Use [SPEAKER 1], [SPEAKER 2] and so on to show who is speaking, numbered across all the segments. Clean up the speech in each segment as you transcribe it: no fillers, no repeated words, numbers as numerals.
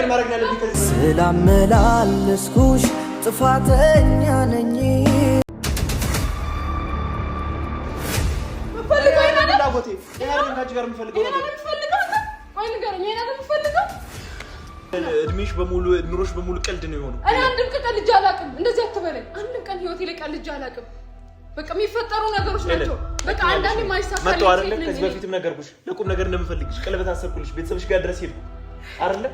[SPEAKER 1] ማድረግ ያለብኝ ከዚህ
[SPEAKER 2] ስላመላለስኩሽ ጥፋተኛ ነኝ
[SPEAKER 1] ፍላጎቴ ያንን ካንቺ ጋር የምፈልገው ነገር
[SPEAKER 3] ቆይ ንገረኝ እኔ ነው የምፈልገው
[SPEAKER 1] እድሜሽ በሙሉ ኑሮሽ በሙሉ ቀልድ ነው የሆነው
[SPEAKER 3] እኔ አንድም ቀን ልጅ አላውቅም እንደዚህ አትበለኝ አንድም ቀን ህይወቴ ላይ ቀን ልጅ አላውቅም በቃ የሚፈጠሩ ነገሮች ናቸው በቃ አንዳንዴ ማይሳካ
[SPEAKER 1] መጣው አይደለ ከዚህ በፊትም ነገርኩሽ ለቁም ነገር እንደምፈልግሽ ቀለበት አሰብኩልሽ ቤተሰብሽ ጋር ድረስ ሄድኩ አይደለ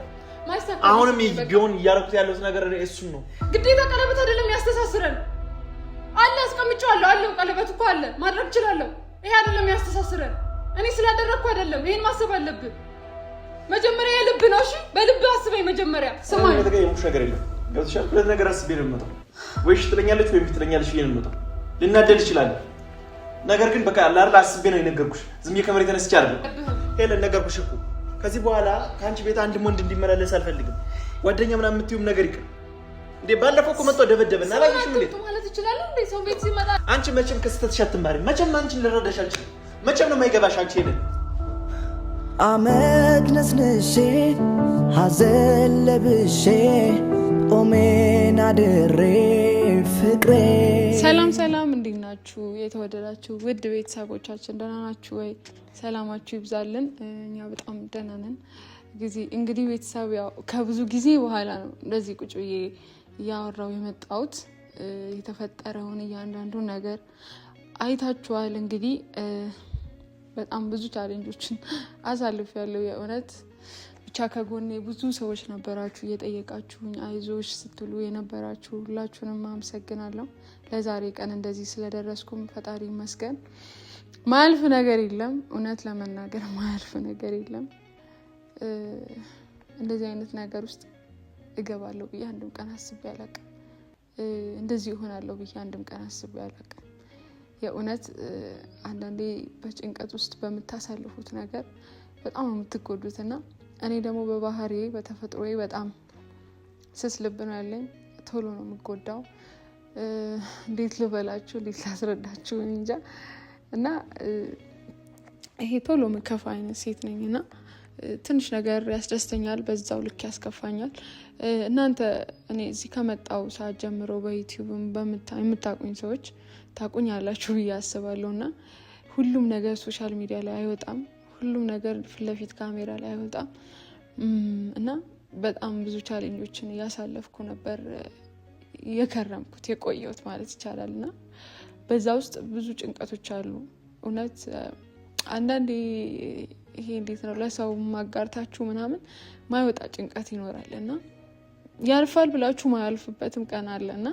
[SPEAKER 3] ማይሳካ
[SPEAKER 1] አሁንም ቢሆን እያረኩት ያለው ነገር እሱን ነው
[SPEAKER 3] ግዴታ ቀለበት አይደለም ያስተሳስረን አለ አስቀምጫለሁ አለ ቀለበት እኮ አለ ማድረግ እችላለሁ ይሄ አይደለም ያስተሳስረን እኔ ስላደረኩ አይደለም ይሄን ማሰብ አለብህ መጀመሪያ የልብ ነው እሺ በልብ አስበኝ መጀመሪያ
[SPEAKER 1] ሰማኝ የተቀየሙሽ ነገር የለም ገብተሻል ሁለት ነገር አስቤ ነው የምመጣው ወይሽ ትለኛለች ወይም ትለኛለች ይሄን የምመጣው ልናደድ ይችላል ነገር ግን በቃ አላርላ አስቤ ነው የነገርኩሽ ዝም ከመሬት ተነስቼ አይደለም ሄለን ነገርኩሽ እኮ ከዚህ በኋላ ካንቺ ቤት አንድ ወንድ እንዲመላለስ አልፈልግም ጓደኛ ምናምን የምትዩም ነገር ይቅር እንዴ ባለፈው እኮ መጥቶ ደበደበና አላየሽም እንዴ
[SPEAKER 3] ማለት ይችላል እንዴ ሰው ቤት ሲመጣ
[SPEAKER 1] አንቺ መቼም ከስተትሽ አትማሪም መቼም አንቺን ልረዳሽ አልችልም መቼም ነው የማይገባሽ አንቺ ሄለን
[SPEAKER 2] አመድ ነስንሼ ሐዘን ለብሼ ኦሜን አድሬ ፍቅሬ
[SPEAKER 3] ሰላም እንዴት ናችሁ የተወደዳችሁ ውድ ቤተሰቦቻችን ደህና ናችሁ ወይ ሰላማችሁ ይብዛልን እኛ በጣም ደህና ነን እንግዲህ ቤተሰብ ያው ከብዙ ጊዜ በኋላ ነው እንደዚህ ቁጭ ብዬ ያወራው የመጣሁት የተፈጠረውን እያንዳንዱ ነገር አይታችኋል እንግዲህ በጣም ብዙ ቻሌንጆችን አሳልፌያለሁ የእውነት ብቻ ከጎኔ ብዙ ሰዎች ነበራችሁ እየጠየቃችሁኝ አይዞሽ ስትሉ የነበራችሁ ሁላችሁንም አመሰግናለሁ ለዛሬ ቀን እንደዚህ ስለደረስኩም ፈጣሪ ይመስገን ማልፍ ነገር የለም እውነት ለመናገር ማልፍ ነገር የለም እንደዚህ አይነት ነገር ውስጥ እገባለሁ ብዬ አንድም ቀን አስቤ አላውቅም እንደዚህ ይሆናለሁ ብዬ አንድም ቀን አስቤ አላውቅም የእውነት አንዳንዴ በጭንቀት ውስጥ በመታሳልፉት ነገር በጣም የምትጎዱትና እኔ ደግሞ በባህሪዬ በተፈጥሮዬ በጣም ስስ ልብ ነው ያለኝ ቶሎ ነው የምጎዳው እንዴት ልበላችሁ እንዴት ላስረዳችሁ እንጃ እና ይሄ ቶሎ የምከፋ አይነት ሴት ነኝና ትንሽ ነገር ያስደስተኛል በዛው ልክ ያስከፋኛል እናንተ እኔ እዚህ ከመጣው ሰዓት ጀምሮ በዩቲዩብም የምታቁኝ ሰዎች ታቁኛላችሁ ብዬ አስባለሁና ሁሉም ነገር ሶሻል ሚዲያ ላይ አይወጣም ሁሉም ነገር ፊትለፊት ካሜራ ላይ አይወጣም እና በጣም ብዙ ቻሌንጆችን እያሳለፍኩ ነበር የከረምኩት የቆየሁት ማለት ይቻላልና በዛ ውስጥ ብዙ ጭንቀቶች አሉ እውነት አንዳንዴ ይሄ እንዴት ነው ለሰው ማጋርታችሁ ምናምን ማይወጣ ጭንቀት ይኖራልና ያልፋል ብላችሁ ማያልፍበትም ቀን አለና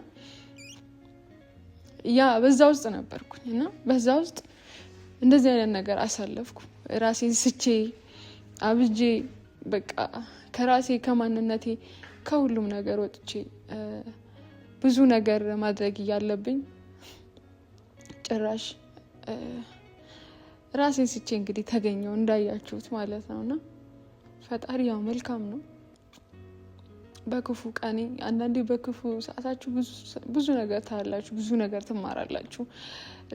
[SPEAKER 3] ያ በዛ ውስጥ ነበርኩኝና በዛ ውስጥ እንደዚህ አይነት ነገር አሳለፍኩ ራሴን ስቼ አብጄ በቃ ከራሴ ከማንነቴ ከሁሉም ነገር ወጥቼ ብዙ ነገር ማድረግ ያለብኝ ጭራሽ ራሴን ስቼ እንግዲህ ተገኘው እንዳያችሁት ማለት ነውና ፈጣሪ ያው መልካም ነው በክፉ ቀኔ አንዳንዴ በክፉ ሰዓታችሁ ብዙ ነገር ታያላችሁ ብዙ ነገር ትማራላችሁ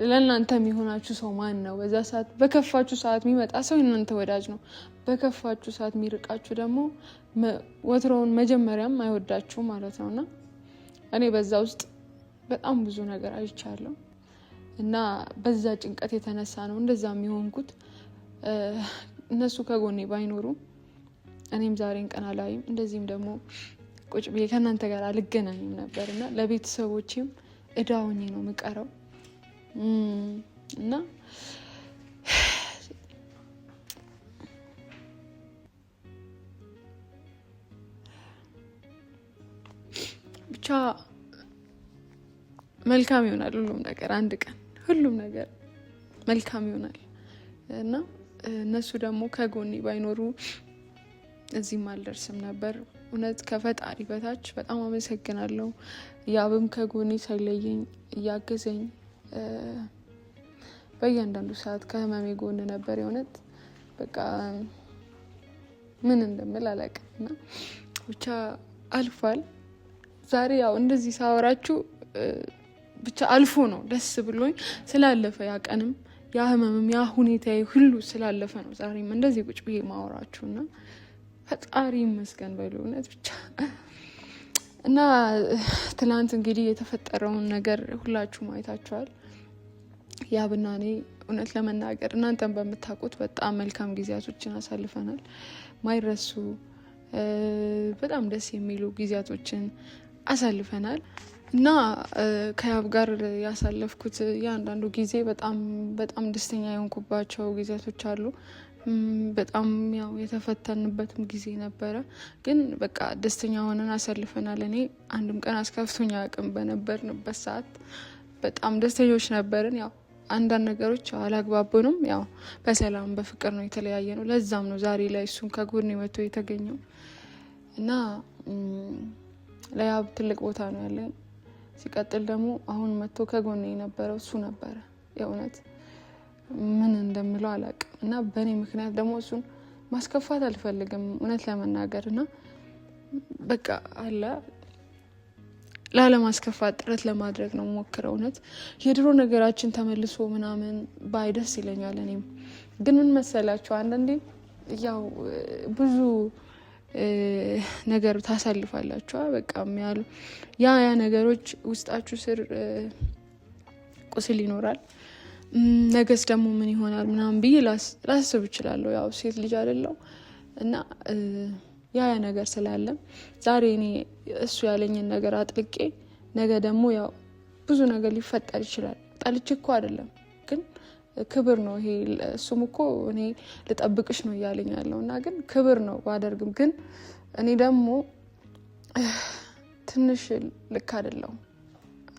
[SPEAKER 3] ለእናንተ የሚሆናችሁ ሰው ማን ነው በዛ ሰዓት በከፋችሁ ሰዓት የሚመጣ ሰው እናንተ ወዳጅ ነው በከፋችሁ ሰዓት የሚርቃችሁ ደግሞ ወትሮውን መጀመሪያም አይወዳችሁ ማለት ነውና እኔ በዛ ውስጥ በጣም ብዙ ነገር አይቻለሁ እና በዛ ጭንቀት የተነሳ ነው እንደዛ የሚሆንኩት እነሱ ከጎኔ ባይኖሩ እኔም ዛሬን ቀን አላይም እንደዚህም ደግሞ ቁጭ ብዬ ከእናንተ ጋር አልገናኝም ነበርና ለቤተሰቦቼም እዳውኝ ነው የምቀረው እና ብቻ መልካም ይሆናል ሁሉም ነገር አንድ ቀን ሁሉም ነገር መልካም ይሆናል እና እነሱ ደግሞ ከጎኔ ባይኖሩ እዚህም አልደርስም ነበር እውነት ከፈጣሪ በታች በጣም አመሰግናለሁ ያብም ከጎኔ ሳይለየኝ እያገዘኝ በእያንዳንዱ ሰዓት ከህመሜ ጎን ነበር የእውነት በቃ ምን እንደምል አላውቅምና ብቻ አልፏል ዛሬ ያው እንደዚህ ሳወራችሁ ብቻ አልፎ ነው ደስ ብሎኝ ስላለፈ ያ ቀንም ያ ህመምም ያ ሁኔታዬ ሁሉ ስላለፈ ነው ዛሬም እንደዚህ ቁጭ ብዬ ማወራችሁና ፈጣሪ ይመስገን በሉ እውነት ብቻ። እና ትናንት እንግዲህ የተፈጠረውን ነገር ሁላችሁም አይታችኋል። ያብና እኔ እውነት ለመናገር እናንተም በምታውቁት በጣም መልካም ጊዜያቶችን አሳልፈናል። ማይረሱ በጣም ደስ የሚሉ ጊዜያቶችን አሳልፈናል እና ከያብ ጋር ያሳለፍኩት ያንዳንዱ ጊዜ በጣም ደስተኛ የሆንኩባቸው ጊዜያቶች አሉ። በጣም ያው የተፈተንበትም ጊዜ ነበረ፣ ግን በቃ ደስተኛ ሆነን አሳልፈናል። እኔ አንድም ቀን አስከፍቶኛ አቅም በነበርንበት ሰዓት በጣም ደስተኞች ነበርን። ያው አንዳንድ ነገሮች አላግባቡንም። ያው በሰላም በፍቅር ነው የተለያየ ነው። ለዛም ነው ዛሬ ላይ እሱን ከጎን መጥቶ የተገኘው እና ለያብ ትልቅ ቦታ ነው ያለኝ። ሲቀጥል ደግሞ አሁን መጥቶ ከጎን የነበረው እሱ ነበረ። የእውነት ምን እንደምለው አላውቅም እና በእኔ ምክንያት ደግሞ እሱን ማስከፋት አልፈልግም እውነት ለመናገር እና በቃ አለ ላለማስከፋት ጥረት ለማድረግ ነው ሞክረው። እውነት የድሮ ነገራችን ተመልሶ ምናምን ባይደስ ይለኛል። እኔም ግን ምን መሰላችሁ አንዳንዴ ያው ብዙ ነገር ታሳልፋላችሁ። በቃ የሚያሉ ያ ነገሮች ውስጣችሁ ስር ቁስል ይኖራል። ነገስ ደግሞ ምን ይሆናል ምናምን ብዬ ላስብ እችላለሁ። ያው ሴት ልጅ አይደለሁ እና ያ ነገር ስላለ ዛሬ እኔ እሱ ያለኝን ነገር አጥልቄ ነገ ደግሞ ያው ብዙ ነገር ሊፈጠር ይችላል። ጠልቼ እኮ አይደለም፣ ግን ክብር ነው ይሄ። እሱም እኮ እኔ ልጠብቅሽ ነው እያለኝ ያለው እና ግን ክብር ነው ባደርግም፣ ግን እኔ ደግሞ ትንሽ ልክ አይደለሁም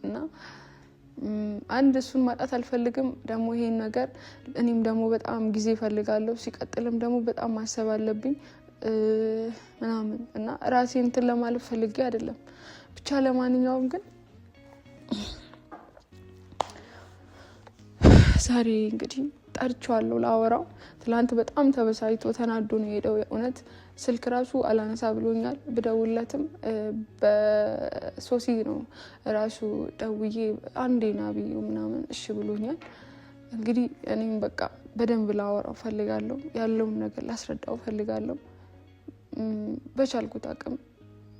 [SPEAKER 3] እና አንድ እሱን ማጣት አልፈልግም። ደግሞ ይሄን ነገር እኔም ደግሞ በጣም ጊዜ እፈልጋለሁ። ሲቀጥልም ደግሞ በጣም ማሰብ አለብኝ ምናምን እና ራሴን እንትን ለማለት ፈልጌ አይደለም። ብቻ ለማንኛውም ግን ዛሬ እንግዲህ ጠርቼዋለሁ ላወራው። ትላንት በጣም ተበሳጭቶ ተናዶ ነው የሄደው። የእውነት ስልክ ራሱ አላነሳ ብሎኛል። ብደውለትም በሶሲ ነው ራሱ ደውዬ አንዴ ና ብዬ ምናምን እሺ ብሎኛል። እንግዲህ እኔም በቃ በደንብ ላወራው ፈልጋለሁ። ያለውን ነገር ላስረዳው ፈልጋለሁ። በቻልኩት አቅም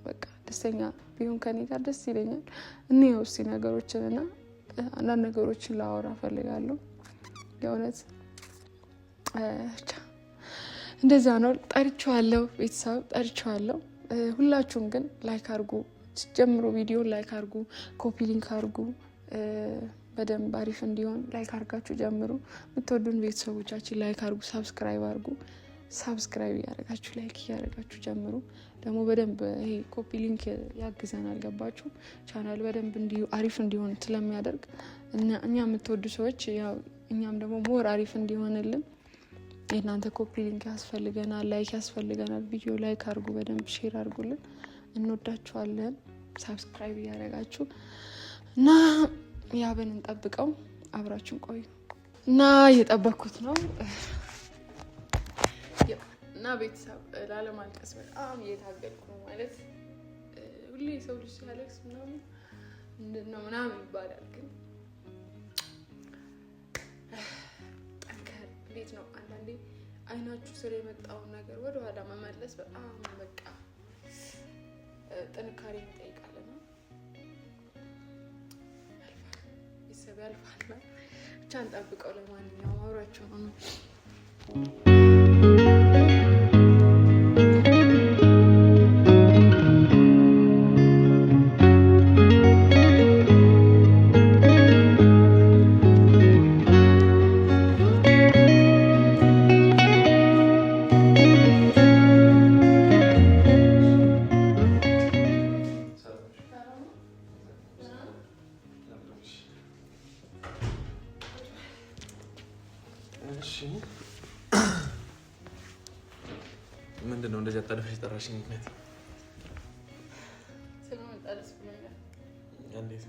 [SPEAKER 3] በቃ ደስተኛ ቢሆን ከኔ ጋር ደስ ይለኛል። እኔ ውስጥ ነገሮችን እና አንዳንድ ነገሮችን ላወራ ፈልጋለሁ። የእውነት እንደዛ ነው። ጠርቼዋለሁ፣ ቤተሰብ ጠርቼዋለሁ። ሁላችሁም ግን ላይክ አድርጉ፣ ጀምሮ ቪዲዮ ላይክ አድርጉ፣ ኮፒ ሊንክ አድርጉ። በደንብ አሪፍ እንዲሆን ላይክ አድርጋችሁ ጀምሩ። የምትወዱን ቤተሰቦቻችን ላይክ አድርጉ፣ ሳብስክራይብ አድርጉ። ሳብስክራይብ እያደረጋችሁ ላይክ እያደረጋችሁ ጀምሩ። ደግሞ በደንብ ይሄ ኮፒ ሊንክ ያግዘናል። ገባችሁ? ቻናል በደንብ አሪፍ እንዲሆን ስለሚያደርግ እኛ የምትወዱ ሰዎች ያው እኛም ደግሞ ሞር አሪፍ እንዲሆንልን የእናንተ ኮፒ ሊንክ ያስፈልገናል፣ ላይክ ያስፈልገናል። ቪዲዮ ላይክ አድርጉ፣ በደንብ ሼር አድርጉልን። እንወዳችኋለን። ሳብስክራይብ እያደረጋችሁ እና ያብን እንጠብቀው። አብራችሁን ቆዩ እና እየጠበኩት ነው እና ቤተሰብ ላለማልቀስ በጣም እየታገልኩ ነው። ማለት ሁሌ ሰው ልጅ ሲያለቅስ ምናምን ምንድነው ምናምን ይባላል፣ ግን ጠንከር እንዴት ነው አንዳንዴ አይናችሁ ስር የመጣውን ነገር ወደኋላ መመለስ በጣም በቃ ጥንካሬ ይጠይቃል። ነው ቤተሰብ ያልፋል። ብቻ እንጠብቀው። ለማንኛውም አብራችሁ ነው
[SPEAKER 1] ምንድን ነው እንደዚህ አጣደፈሽ የጠራሽኝ ምክንያት?
[SPEAKER 3] ስለመጣልስ ብሎኛል።
[SPEAKER 1] እንዴት?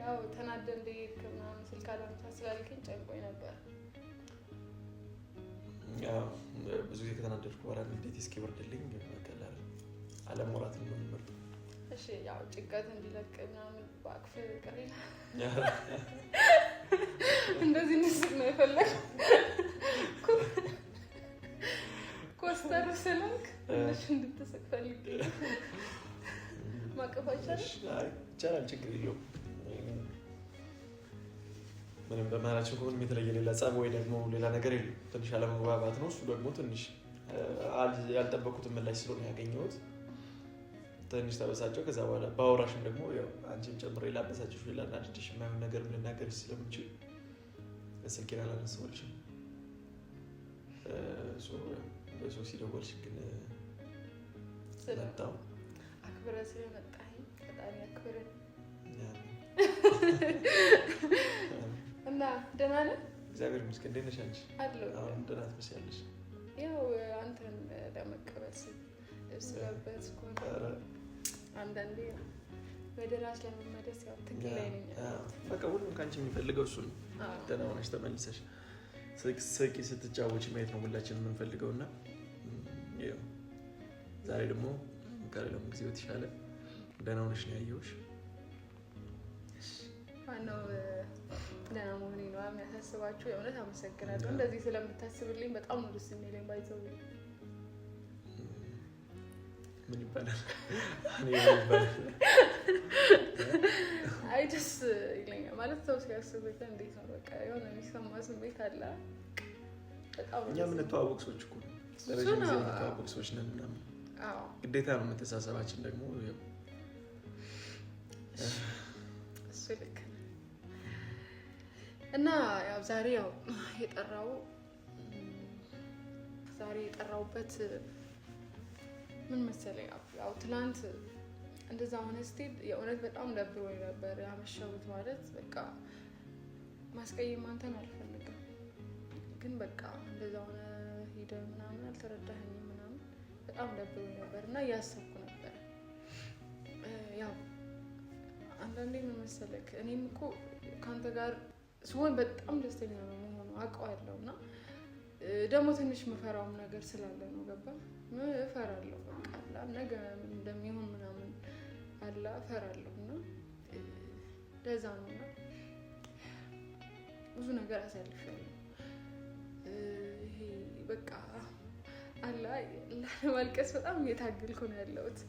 [SPEAKER 3] ያው ተናደህ እንደሄድክ ምናምን ስልክ አላነሳ ስላልከኝ ጨንቆኝ ነበር።
[SPEAKER 1] ያው ብዙ ጊዜ ከተናደድኩ በኋላ እንዴት እስኪ ወርድልኝ በቀላል አለመውራት ነው የምመርጠው።
[SPEAKER 3] እሺ ያው ጭንቀት እንዲለቅ ምናምን ባክፍ ቀሪ እንደዚህ ንስቅ ነው የፈለግ ኮስ ፓስተር ስለንክ እሺ እንድትስቅ ፈልጌ ማቀፋቻለሽ
[SPEAKER 1] ይቻላል ችግር የለውም ምንም በመሀላችን ከሆነ የተለየ ሌላ ጸብ ወይ ደግሞ ሌላ ነገር የለም ትንሽ አለመግባባት ነው እሱ ደግሞ ትንሽ ያልጠበቁትን ምላሽ ስለሆነ ያገኘሁት ትንሽ ተበሳጨው ከዛ በኋላ ባወራሽም ደግሞ ያው አንቺን ጨምሮ ላበሳጭሽ ወይ ላናድድሽ የማይሆን ነገር ልናገርሽ ስለምችል ስልኬን አላነሳሁልሽም በሶ ሲደወልሽ ግን ስለመጣሁ
[SPEAKER 3] አክብረህ ስለመጣህ ፈጣሪ አክብረህ እና ደህና ነህ?
[SPEAKER 1] እግዚአብሔር ይመስገን። እንዴት ነሽ አንቺ?
[SPEAKER 3] አለሁ።
[SPEAKER 1] አሁን ደህና ትመስያለሽ።
[SPEAKER 3] ያው አንተን ለመቀበል ስለበት ኮንፈር አንዳንዴ ወደ ራስ ለመመለስ ያው ትክክል ላይ ነኝ።
[SPEAKER 1] በቃ ሁሉም ካንቺ የሚፈልገው እሱ ነው። ደህና ሆነሽ ተመልሰሽ ስቂ ስትጫወች ማየት ነው ሁላችንም የምንፈልገውና ያው ዛሬ ደግሞ ከሌላው ጊዜ በተሻለ ደህና ሆነሽ ነው ያየሁሽ።
[SPEAKER 3] ዋናው ደህና መሆኔ ነው የሚያሳስባችሁ። የእውነት አመሰግናለሁ እንደዚህ ስለምታስብልኝ በጣም ነው ደስ የሚለኝ። ባይዘው
[SPEAKER 1] ምን ይባላል
[SPEAKER 3] አይ ደስ ይለኛል ማለት ሰው ሲያስብልህ እንዴት ነው በቃ የሆነ የሚሰማ ስሜት አለ። በጣም
[SPEAKER 1] እኛ የምንተዋወቅ ሰዎች እኮ ነው ለረጅም ጊዜ የምንተዋወቅ ሰዎች ነን ምናምን ግዴታ ነው መተሳሰባችን ደግሞ
[SPEAKER 3] እሱ ልክ እና ያው ዛሬ የጠራውበት ምን መሰለኝ ያው ትናንት እንደዛ ሆነ ስትሄድ የእውነት በጣም ደብሮኝ ነበር ያመሸሁት። ማለት በቃ ማስቀየም አንተን አልፈልግም ግን በቃ እንደዛ ሆነ ሄደህ ምናምን አልተረዳኸኝም ምናምን በጣም ደብሮኝ ነበር እና እያሰብኩ ነበር። ያው አንዳንዴ ምን መሰለክ እኔም እኮ ከአንተ ጋር ስሆን በጣም ደስተኛ ነው መሆኑ አውቀዋለሁ እና ደግሞ ትንሽ መፈራውም ነገር ስላለ ነው ገባ እፈራለሁ በቃ አላ ነገ እንደሚሆን ምናምን አላ እፈራለሁ እና ለዛ ነው እና ብዙ ነገር አሳልፌያለሁ። ይሄ በቃ አላ ለማልቀስ በጣም እየታገልኩ ነው ያለሁት።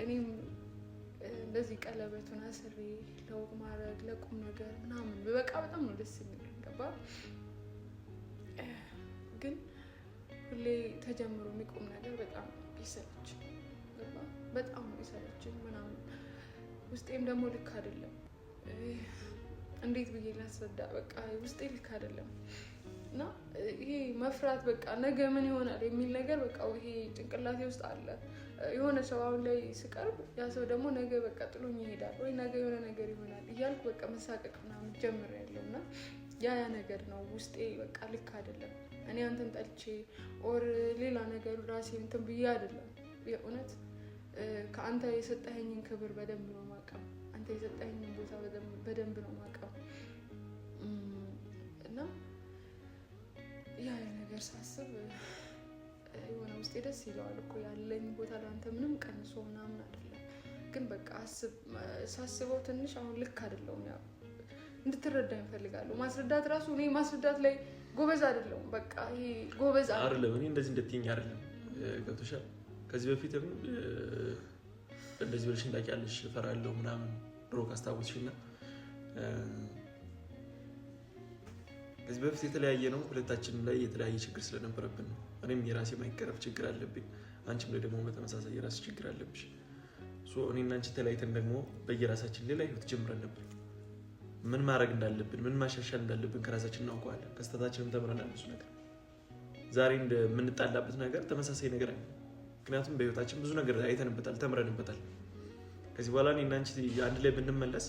[SPEAKER 3] እኔም እንደዚህ ቀለበቱን አስሬ ለወግ ማድረግ ለቁም ነገር ምናምን በቃ በጣም ነው ደስ የሚለኝ ገባ። ግን ሁሌ ተጀምሮ የሚቆም ነገር በጣም ይሰለች ገባ። በጣም ነው ይሰለችኝ ምናምን ውስጤም ደግሞ ልክ አይደለም። እንዴት ብዬ ላስረዳ በቃ ውስጤ ልክ አይደለም እና ይሄ መፍራት በቃ ነገ ምን ይሆናል የሚል ነገር በቃ ይሄ ጭንቅላቴ ውስጥ አለ። የሆነ ሰው አሁን ላይ ስቀርብ ያ ሰው ደግሞ ነገ በቃ ጥሎኝ ይሄዳል ወይ ነገ የሆነ ነገር ይሆናል እያልኩ በቃ መሳቀቅ ምናምን ጀምሬያለሁ እና ያ ነገር ነው ውስጤ በቃ ልክ አይደለም። እኔ አንተን ጠልቼ ኦር ሌላ ነገር ራሴ እንትን ብዬ አይደለም። የእውነት ከአንተ የሰጠኸኝን ክብር በደንብ ነው የማውቀው። አንተ የሰጠኸኝን ቦታ በደንብ ነው የማውቀው እና ያ ነገር ሳስብ የሆነ ውስጤ ደስ ይለዋል እኮ ያለኝ ቦታ ለአንተ ምንም ቀንሶ ምናምን አይደለም። ግን በቃ ሳስበው ትንሽ አሁን ልክ አይደለሁም። ያው እንድትረዳኝ እፈልጋለሁ። ማስረዳት ራሱ እኔ ማስረዳት ላይ ጎበዝ አይደለሁም። በቃ ይሄ ጎበዝ
[SPEAKER 1] አይደለም። እኔ እንደዚህ እንደትይኝ አይደለም ገብቶሻል። ከዚህ በፊትም እንደዚህ ብለሽ እንዳቂያለሽ እፈራለሁ ምናምን ድሮ ካስታወስሽና ከዚህ በፊት የተለያየ ነው ሁለታችንም ላይ የተለያየ ችግር ስለነበረብን ነው። እኔም የራሴ ማይቀረፍ ችግር አለብኝ፣ አንቺም ላይ ደግሞ በተመሳሳይ የራስ ችግር አለብሽ። እኔና አንቺ ተለያይተን ደግሞ በየራሳችን ሌላ ህይወት ጀምረን ነበር። ምን ማድረግ እንዳለብን ምን ማሻሻል እንዳለብን ከራሳችን እናውቀዋለን። ከስተታችንም ተምረናል ብዙ ነገር። ዛሬ እንደምንጣላበት ነገር ተመሳሳይ ነገር አይደለም። ምክንያቱም በህይወታችን ብዙ ነገር አይተንበታል፣ ተምረንበታል። ከዚህ በኋላ እኔና አንቺ አንድ ላይ ብንመለስ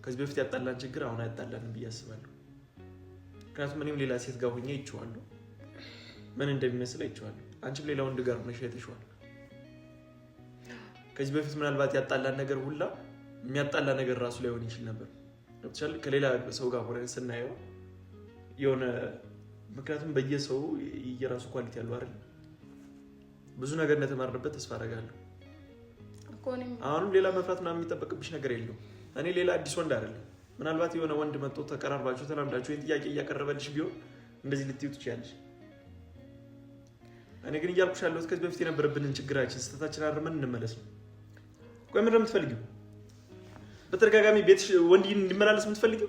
[SPEAKER 1] ከዚህ በፊት ያጣላን ችግር አሁን አያጣላንም ብዬ አስባለሁ። ምክንያቱም እኔም ሌላ ሴት ጋር ሆኜ አይቼዋለሁ፣ ምን እንደሚመስል አይቼዋለሁ። አንቺም ሌላ ወንድ ጋር ሆነሽ አይተሽዋል። ከዚህ በፊት ምናልባት ያጣላን ነገር ሁላ የሚያጣላ ነገር ራሱ ላይ ሆን ይችል ነበር። ከሌላ ሰው ጋር ሆነን ስናየው የሆነ ምክንያቱም በየሰው የራሱ ኳሊቲ ያለው አይደል? ብዙ ነገር እንደተማርንበት ተስፋ አደርጋለሁ። አሁንም ሌላ መፍራት ምናምን የሚጠበቅብሽ ነገር የለውም። እኔ ሌላ አዲስ ወንድ አይደለም። ምናልባት የሆነ ወንድ መጥቶ ተቀራርባችሁ ተላምዳችሁ ይሄን ጥያቄ እያቀረበልሽ ቢሆን እንደዚህ ልትዩ ትችያለሽ። እኔ ግን እያልኩሽ ያለሁት ከዚህ በፊት የነበረብንን ችግራችን ስህተታችን አርመን እንመለስ ነው። ቆይ ምንድን ነው የምትፈልጊው? በተደጋጋሚ ቤትሽ ወንድ እንዲመላለስ የምትፈልጊው?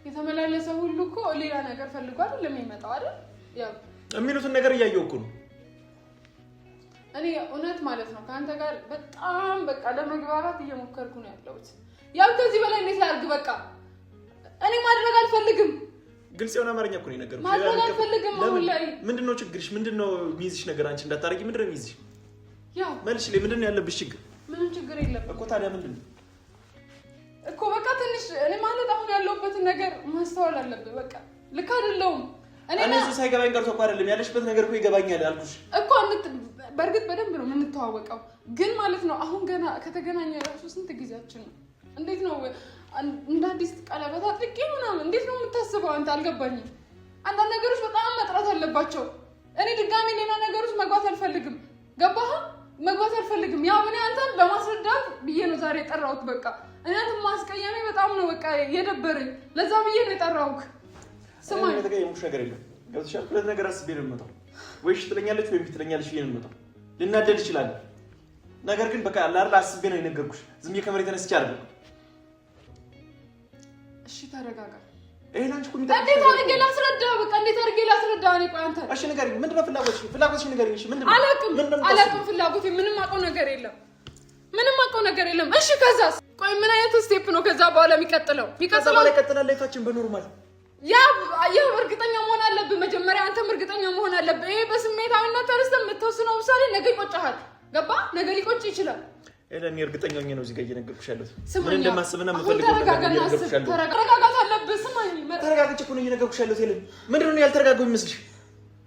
[SPEAKER 3] የተመላለሰ ሁሉ እኮ ሌላ ነገር ፈልጎ አይደለም የሚመጣው አይደል? ያው
[SPEAKER 1] የሚሉትን ነገር እያየሁ እኮ ነው።
[SPEAKER 3] እኔ እውነት ማለት ነው ከአንተ ጋር በጣም በቃ ለመግባባት እየሞከርኩ ነው ያለሁት። ያው ከዚህ በላይ እንዴት ላድርግ? በቃ እኔ ማድረግ አልፈልግም።
[SPEAKER 1] ግልጽ የሆነ አማርኛ እኮ ነው የነገርኩሽ።
[SPEAKER 3] ማድረግ አልፈልግም። አሁን ላይ
[SPEAKER 1] ምንድነው ችግርሽ? ምንድነው የሚይዝሽ ነገር? አንቺ እንዳታረጊ ምንድነው የሚይዝሽ?
[SPEAKER 3] ያው
[SPEAKER 1] መልሽ ላይ ምንድነው ያለብሽ ችግር?
[SPEAKER 3] ምንም ችግር የለም
[SPEAKER 1] እኮ። ታዲያ ምንድነው
[SPEAKER 3] እኮ? በቃ ትንሽ እኔ ማለት አሁን ያለሁበትን ነገር ማስተዋል አለብህ። በቃ ልክ አይደለሁም። እኔ
[SPEAKER 1] እሱ ሳይገባኝ ቀርቶ እኮ አይደለም ያለሽበት ነገር እኮ ይገባኛል አልኩሽ
[SPEAKER 3] እኮ። በእርግጥ በደንብ ነው የምንተዋወቀው፣ ግን ማለት ነው አሁን ገና ከተገናኘ ራሱ ስንት ጊዜያችን ነው? እንዴት ነው እንደ አዲስ ቀለበት አጥልቄ ምናምን እንዴት ነው የምታስበው አንተ? አልገባኝም። አንዳንድ ነገሮች በጣም መጥራት አለባቸው። እኔ ድጋሚ ሌላ ነገሮች መግባት አልፈልግም። ገባህ? መግባት አልፈልግም። ያው እኔ አንተን ለማስረዳት ብዬ ነው ዛሬ የጠራሁት። በቃ እኔ አንተን ማስቀየሜ በጣም ነው በቃ የደበረኝ። ለዛ ብዬ ነው የጠራሁት። ስማኝ፣
[SPEAKER 1] የተቀየምኩሽ ነገር የለም። ገብቶሻል? ሁለት ነገር አስቤ ነው የምመጣው። ወይ እሺ ትለኛለች ወይም ትለኛለች ብዬ ነው የምመጣው። ልናደድ ይችላል። ነገር ግን በቃ ለአርላ አስቤ ነው የነገርኩሽ። ዝም ብዬ ከመሬት ተነስቼ አይደለም። እሺ ተረጋጋ። ይሄን አንቺ ኮሚቴ እንዴት አድርጌ ላስረዳ? በቃ እንዴት አድርጌ ላስረዳ? እኔ ቆይ አንተ እሺ ንገሪኝ። ምንድነው ፍላጎትሽ? ፍላጎትሽ ንገሪኝ። እሺ ምንድነው? አላውቅም ፍላጎቴ። ምንም አውቀው ነገር የለም። ምንም አውቀው ነገር የለም። እሺ ከዛስ? ቆይ ምን አይነት ስቴፕ ነው ከዛ በኋላ የሚቀጥለው? በኋላ ይቀጥላል ላይፋችን በኖርማል። ያው እርግጠኛ መሆን አለብህ መጀመሪያ። አንተም እርግጠኛ መሆን አለብህ። ይሄ በስሜታዊነት ተነስተህ የምትወስነው ውሳኔ ነገ ይቆጭሃል። ገባ? ነገ ሊቆጭ ይችላል። እኔ እርግጠኛ ነኝ ነው እዚህ ጋር እየነገርኩሽ ያለሁት ምን እንደማስብና የምፈልገው ነገር እየነገርኩሽ ያለሁት። ተረጋጋት አለብህ። ስማኝ፣ ተረጋግቼ እኮ ነው እየነገርኩሽ ያለሁት። ሄለን ምንድን ነው ያልተረጋጋው ይመስልሽ?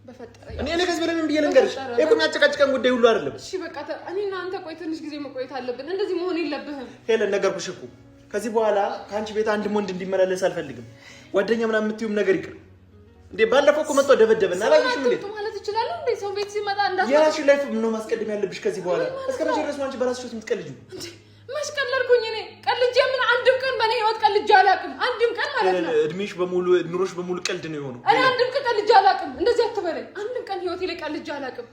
[SPEAKER 1] በፈጠረ እኔ ከዚህ በላይ ምን ብዬሽ ልንገርሽ? ይሄ እኮ የሚያጨቃጭቀን ጉዳይ ሁሉ አይደለም። እሺ በቃ እኔና አንተ ቆይ ትንሽ ጊዜ መቆየት አለብን። እንደዚህ መሆን የለብህም ሄለን። ነገርኩሽ እኮ ከዚህ በኋላ ከአንቺ ቤት አንድም ወንድ እንዲመላለስ አልፈልግም። ጓደኛ ምናምን የምትይውም ነገር ይቅር። እንዴ ባለፈው እኮ መጥቶ ደበደበና አላየሽም እንዴ? ማለት ይችላል እንዴ? ሰው ቤት ሲመጣ እንዳትመጣ የራስሽ ላይፍ ነው ማስቀደም ያለብሽ ከዚህ በኋላ። እስከ መቼ ድረስ ነው አንቺ በራስሽ ህይወት የምትቀልጂው? እንዴ ማስቀለልኩኝ እኔ ቀልጄ? ምን አንድም ቀን በኔ ህይወት ቀልጄ አላውቅም። አንድም ቀን ማለት ነው። እድሜሽ በሙሉ ኑሮሽ በሙሉ ቀልድ ነው የሆነው። እኔ አንድም ቀን ቀልጄ አላውቅም። እንደዚህ አትበለኝ። አንድም ቀን ህይወቴ ላይ ቀልጄ አላውቅም።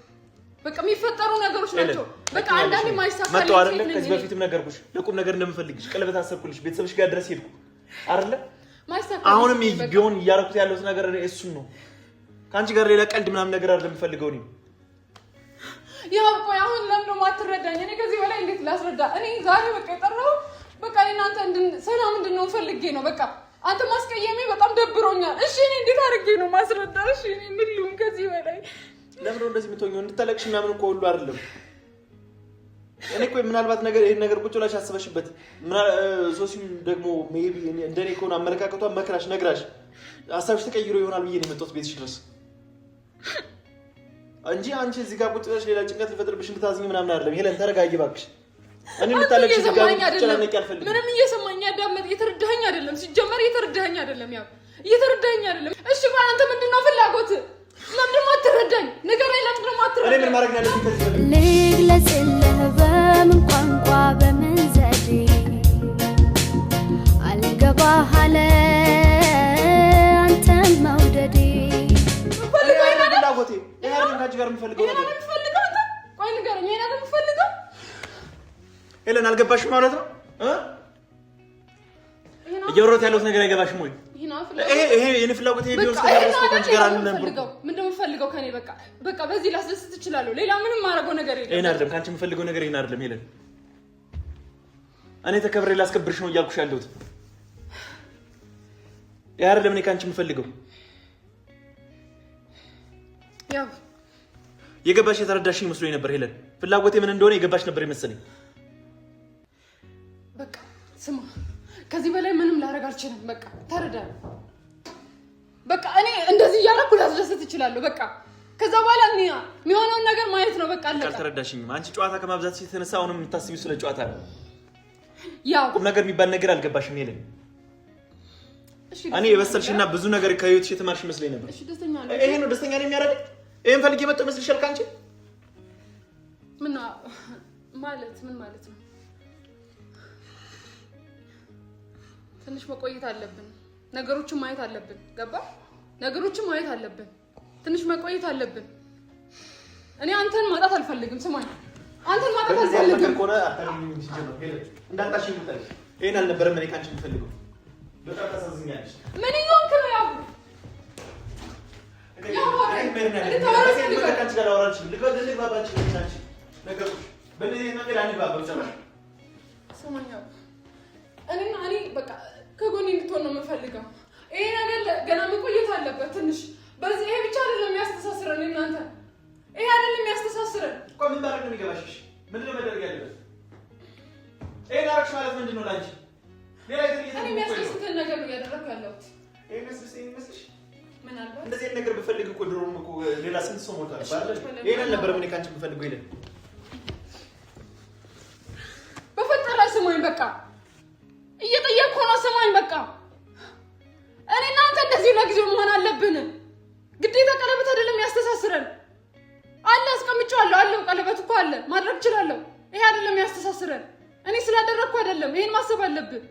[SPEAKER 1] በቃ የሚፈጠሩ ነገሮች ናቸው። በቃ አንዳንዴ ማይሳካልኝ መጣው አይደለ? ከዚህ በፊትም ነገርኩሽ ለቁም ነገር እንደምፈልግሽ ቀለበት አሰብኩልሽ። ቤተሰብሽ ጋር ድረስ ሄድኩ አይደለ? አሁንም ቢሆን እያደረኩት ያለሁት ነገር እሱን ነው። ከአንቺ ጋር ሌላ ቀልድ ምናምን ነገር አይደለም የምፈልገው እኔ። ያው ቆይ አሁን ለምን ነው የማትረዳኝ? እኔ ከዚህ በላይ እንዴት ላስረዳ? እኔ ዛሬ በቃ የጠራው በቃ እኔና አንተ ሰላም እንድንሆን ፈልጌ ነው። በቃ አንተ ማስቀየሜ በጣም ደብሮኛል። እሺ እኔ እንዴት አድርጌ ነው ማስረዳ? እሺ እኔ ምን ልሁን ከዚህ በላይ? ለምን ነው እንደዚህ የምትሆኚው? እንድታለቅሽ ምናምን እኮ ሁሉ አይደለም። እኔ እኮ ምናልባት ነገር ይሄን ነገር ቁጭ ብላሽ አስበሽበት ሶሲም ደግሞ ሜቢ እንደኔ ከሆነ አመለካከቷ መክራሽ ነግራሽ ሀሳብሽ ተቀይሮ ይሆናል ብዬ ነው የመጣሁት ቤትሽ ድረስ እንጂ አንቺ እዚህ ጋር ቁጭ ብለሽ ሌላ ጭንቀት ልፈጥርብሽ እንድታዝኝ ምናምን አይደለም። ሄለን ተረጋጊ እባክሽ። እኔ እንድታለቅሽ ጋር ጭላነቂ አልፈልግም። ምንም እየሰማኝ ያዳመጥ እየተረዳኸኝ አይደለም። ሲጀመር እየተረዳኸኝ አይደለም። ያው እየተረዳኸኝ አይደለም። እሺ ቆይ አንተ ምንድነው ፍላጎት? ለምንድን ነው አትረዳኝ? ንገረኝ። ለምንድን ነው አትረዳኝ? እኔ ምን ማድረግ ነው ያለብኝ ከዚህ በላይ?
[SPEAKER 4] ልግለጽልህ በምን ቋንቋ በምን ዘዴ አልገባህ አለ አንተን መውደዴ።
[SPEAKER 1] ፍላጎቴ ይሄ አይደለም ከአንቺ ጋር የምፈልገው ነገር። ቆይ ንገረኝ። ይሄን አይደለም የምፈልገው። ሄለን አልገባሽም ማለት ነው እ እየወረተ ያለሁት ነገር አይገባሽም ወይ? ይሄ የኔ ፍላጎት ይሄ ቢሆን ስለራስ ከአንቺ ጋር አለ ነበር። ምንድን ነው የምፈልገው ከኔ? በቃ በዚህ ላስደስት እችላለሁ። ሌላ ምንም ማድረገው ነገር የለም። ይሄን አይደለም ከአንቺ የምፈልገው ነገር ይሄን አይደለም ሄለን። እኔ ተከብሬ ላስከብርሽ ነው እያልኩሽ ያለሁት። ይሄ አይደለም እኔ ከአንቺ የምፈልገው። ያው የገባሽ የተረዳሽኝ መስሎኝ ነበር ሄለን። ፍላጎቴ ምን እንደሆነ የገባሽ ነበር የመሰለኝ። በቃ ስማ ከዚህ በላይ ምንም ላደርግ አልችልም። በቃ ተረዳኝ። በቃ እኔ እንደዚህ እያደረኩ ላስደስት እችላለሁ። በቃ ከዛ በኋላ የሚሆነውን ነገር ማየት ነው። በቃ አለቀ። አልተረዳሽኝም። አንቺ ጨዋታ ከማብዛትሽ የተነሳ አሁንም የምታስቢው ስለ ጨዋታ ነው። ያው ቁም ነገር የሚባል ነገር አልገባሽም ሄለን። እኔ የበሰልሽና ብዙ ነገር ከህይወትሽ የተማርሽ መስሎኝ ነበር። እሺ ደስተኛ ነኝ። ይሄ ነው ደስተኛ ነኝ የሚያደርግ? ይሄን ፈልጌ መጥቶ መስልሻል ካንቺ? ምን ማለት ነው? ትንሽ መቆየት አለብን። ነገሮችን ማየት አለብን። ገባ? ነገሮችን ማየት አለብን። ትንሽ መቆየት አለብን።
[SPEAKER 3] እኔ አንተን ማጣት አልፈልግም። ስማኝ አንተን ማጣት አልፈልግም።
[SPEAKER 1] ኮና አታሪኝ ሲጀምር ሄለ እንዳጣሽ ይምጣል። ይሄን አልነበረም እኔ ካንቺ የምፈልገው። በጣም ታሳዝኛለሽ። ምን ይሆንክ ነው ያው እኔ በቃ ከጎኔ እንድትሆን ነው የምፈልገው። ይሄ ነገር ገና መቆየት አለበት ትንሽ። በዚህ ይሄ ብቻ አይደለም የሚያስተሳስረን እናንተ፣ ይሄ አይደለም የሚያስተሳስረን እኮ። ምን ታረግ ነው የሚገባሽ? ምን ለመደረግ ያለበት ይሄ አረክሽ ማለት ምንድነው ላንቺ? ሌላ እኔ የሚያስደስተን ነገር ነው ያደረኩ ያለሁት። ይሄ መስልሽ ይመስልሽ? ምናልባት እንደዚህ ነገር ብፈልግ እኮ ድሮም እኮ ሌላ ስንት ሰው ሞታል ባለ ይሄን አልነበረም እኔ ካንቺ ብፈልገው ይሄን በፈጠራ ስማኝ በቃ እየጠየቅኩ ነው። ስማኝ በቃ እኔ እናንተ እንደዚህ ለጊዜው መሆን አለብን። ግዴታ ቀለበት አይደለም ያስተሳስረን። አለ አስቀምጬዋለሁ አለው ቀለበት እኮ አለ ማድረግ እችላለሁ። ይሄ አይደለም ያስተሳስረን። እኔ ስላደረግኩ አይደለም። ይሄን ማሰብ አለብን።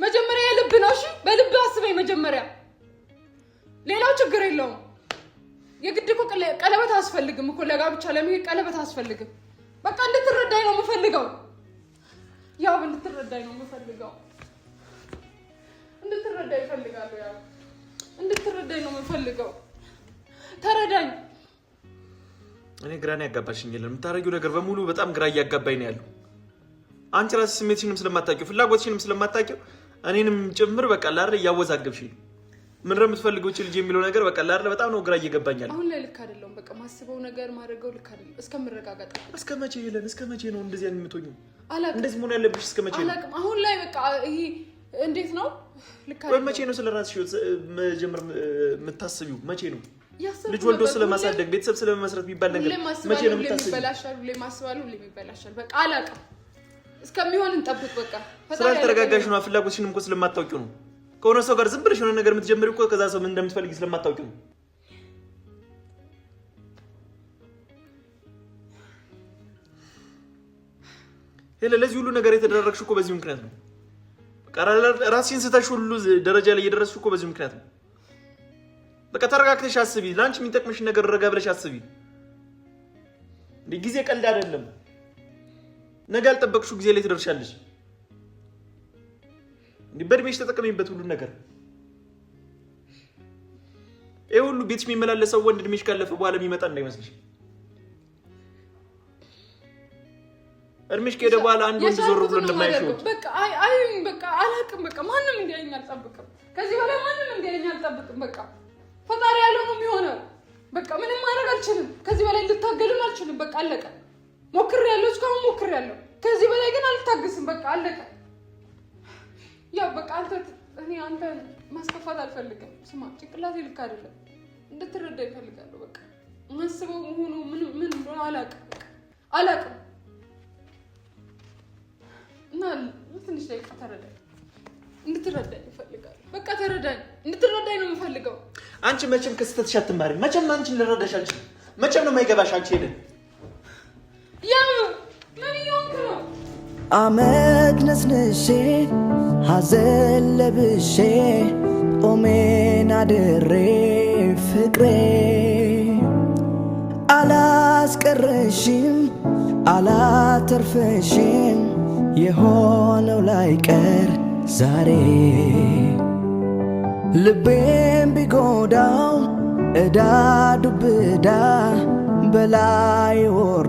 [SPEAKER 1] መጀመሪያ የልብ ነው። እሺ በልብ አስበኝ መጀመሪያ። ሌላው ችግር የለውም። የግድ እኮ ቀለበት አያስፈልግም እኮ ለጋብቻ ለመሄድ ቀለበት አያስፈልግም። በቃ እንድትረዳኝ ነው የምፈልገው። ያው እንድትረዳኝ ነው የምፈልገው። እንድትረዳኝ እፈልጋለሁ። ያው እንድትረዳኝ ነው የምፈልገው። ተረዳኝ። እኔ ግራኔ ያጋባሽኝ የለም። የምታረጊው ነገር በሙሉ በጣም ግራ እያጋባኝ ነው ያለው። አንቺ ራስሽ ስሜትሽንም ስለማታውቂው ፍላጎትሽንም ስለማታውቂው እኔንም ጭምር በቃ ላር እያወዛገብሽኝ ምን እንደምትፈልገው ልጅ የሚለው ነገር በቃ ላር በጣም ነው ግራ እየገባኛል። አሁን ላይ ልክ አይደለም። በቃ ማስበው ነገር ማድረገው ልክ አይደለም። እስከምረጋጋጥ እስከመቼ ይለን እስከመቼ ነው እንደዚህ የምትሆኚው? እንደዚህ መሆን ያለብሽ እስከመቼ ነው? አላውቅም። አሁን ላይ በቃ ይሄ እንዴት ነው ልክ አይደለም። መቼ ነው ስለራስሽ መጀመር የምታስቢው? መቼ ነው ልጅ ወልዶ ስለማሳደግ ቤተሰብ ስለመመስረት የሚባል ነገር መቼ ነው የምታስቢው? ይበላሻል። ሁሌ ማስባሉ ሁሌ ይበላሻል። በቃ አላውቅም። እስከሚሆን እንጠብቅ። በቃ ስላልተረጋጋሽ ነው። ፍላጎትሽንም እኮ ስለማታውቂው ነው። ከሆነ ሰው ጋር ዝም ብለሽ የሆነ ነገር የምትጀምሪው እኮ ከዛ ሰው ምን እንደምትፈልጊ ስለማታውቂው ነው። ለዚህ ሁሉ ነገር የተደረግሽ እኮ በዚህ ምክንያት ነው። በቃ ራስሽን ስተሽ ሁሉ ደረጃ ላይ እየደረስሽ እኮ በዚህ ምክንያት ነው። በቃ ተረጋግተሽ አስቢ። ለአንቺ የሚጠቅምሽ ነገር ረጋ ብለሽ አስቢ። ጊዜ ቀልድ አይደለም። ነገ ያልጠበቅሽው ጊዜ ላይ ትደርሻለሽ። በእድሜሽ ተጠቀሚበት ሁሉ ነገር። ይሄ ሁሉ ቤትሽ የሚመላለሰው ወንድ እድሜሽ ካለፈ በኋላ የሚመጣ እንዳይመስልሽ። እድሜሽ ከሄደ በኋላ አንድ ወንድ ዞር ብሎ እንደማይሽው በቃ በቃ አላውቅም። በቃ ማንም እንዲያየኝ አልጠብቅም። ከዚህ በላይ ማንም እንዲያየኝ አልጠብቅም። በቃ ፈጣሪ ያለው ነው የሚሆነው። በቃ ምንም ማድረግ አልችልም። ከዚህ በላይ ልታገልም አልችልም። በቃ አለቀ። ሞክሬያለሁ፣ እስካሁን ሞክሬያለሁ። ከዚህ በላይ ግን አልታገስም። በቃ አለቀ። ያው በቃ አንተ ማስከፋት አልፈልግም። ስማ ጭንቅላቴ ልክ አይደለም። እንድትረዳ ይፈልጋለሁ። በቃ ማስበው መሆኑ ምን እንደሆነ አላውቅም። እና ትንሽ ላይ ተረዳኝ። እንድትረዳኝ ይፈልጋለሁ። በቃ ተረዳኝ። እንድትረዳኝ ነው የምፈልገው። አንቺ መቼም ከስተትሽ አትማሪም። መቼም አንቺን ልረዳሽ አልችልም። መቼም ነው የማይገባሽ። አንቺ ሄደን ያው ምን ይሆንክ ነው
[SPEAKER 2] አመድ ነስንሼ ሐዘን ለብሼ ኦሜን አድሬ ፍቅሬ አላስቀረሽም አላተርፈሽም የሆነው ላይቀር ዛሬ ልቤም ቢጎዳው እዳ ዱብዳ በላይ ወር